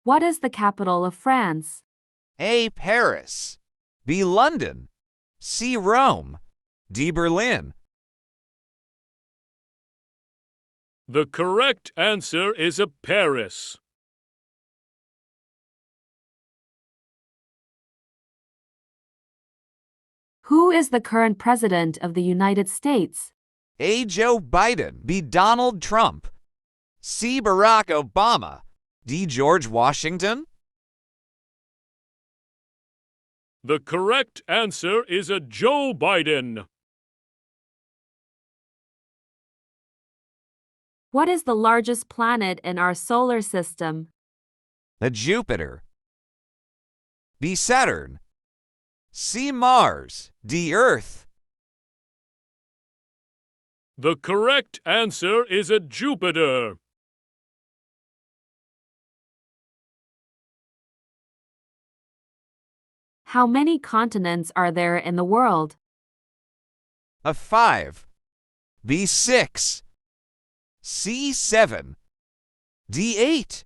What is the capital of France? A. Paris. B. London. C. Rome. D. Berlin. The correct answer is a Paris. Who is the current president of the United States? A. Joe Biden. B. Donald Trump. C. Barack Obama. D. George Washington. The correct answer is a Joe Biden. What is the largest planet in our solar system? A. Jupiter. B. Saturn. C. Mars. D. Earth. The correct answer is a Jupiter. How many continents are there in the world? A. 5. B. 6. C. 7. D. 8.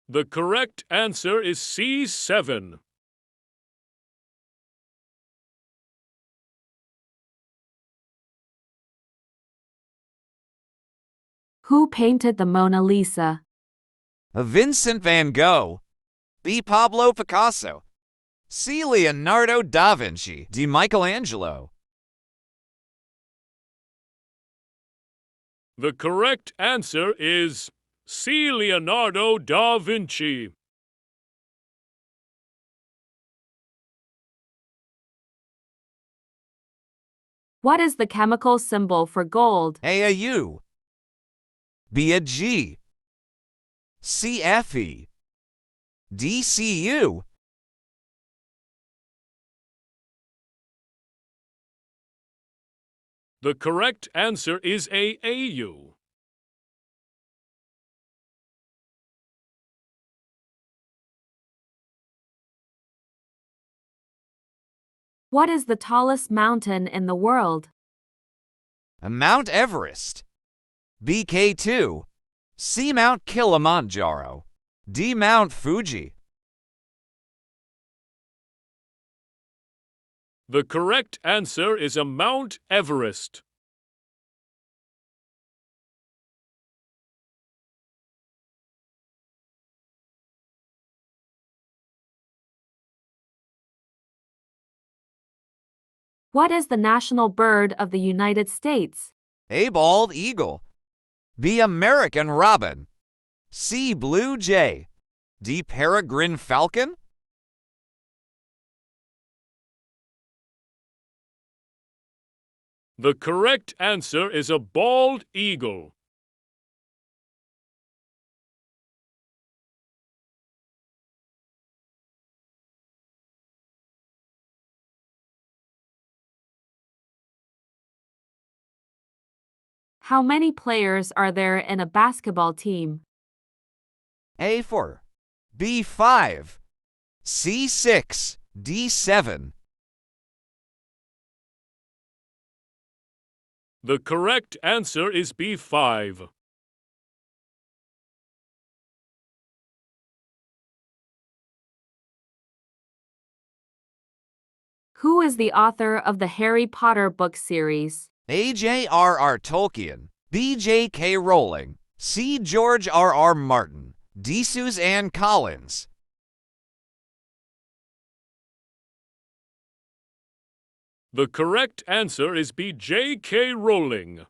The correct answer is C7. Who painted the Mona Lisa? A. Vincent van Gogh. B. Pablo Picasso. C. Leonardo da Vinci. D. Michelangelo. The correct answer is C. Leonardo da Vinci. What is the chemical symbol for gold? A. A U. B. A G. C. Fe. D. Cu. The correct answer is a AU. What is the tallest mountain in the world? A. Mount Everest. B. K2. C. Mount Kilimanjaro. D. Mount Fuji. The correct answer is a Mount Everest. What is the national bird of the United States? A. Bald eagle. B. American robin. C. Blue jay. D. Peregrine falcon. The correct answer is a bald eagle. How many players are there in a basketball team? A. 4. B. 5. C. 6. D. 7. The correct answer is B5. Who is the author of the Harry Potter book series? A. J.R.R. Tolkien. B. J.K. Rowling. C. George R.R. Martin. D. Suzanne Collins. The correct answer is B. J.K. Rowling.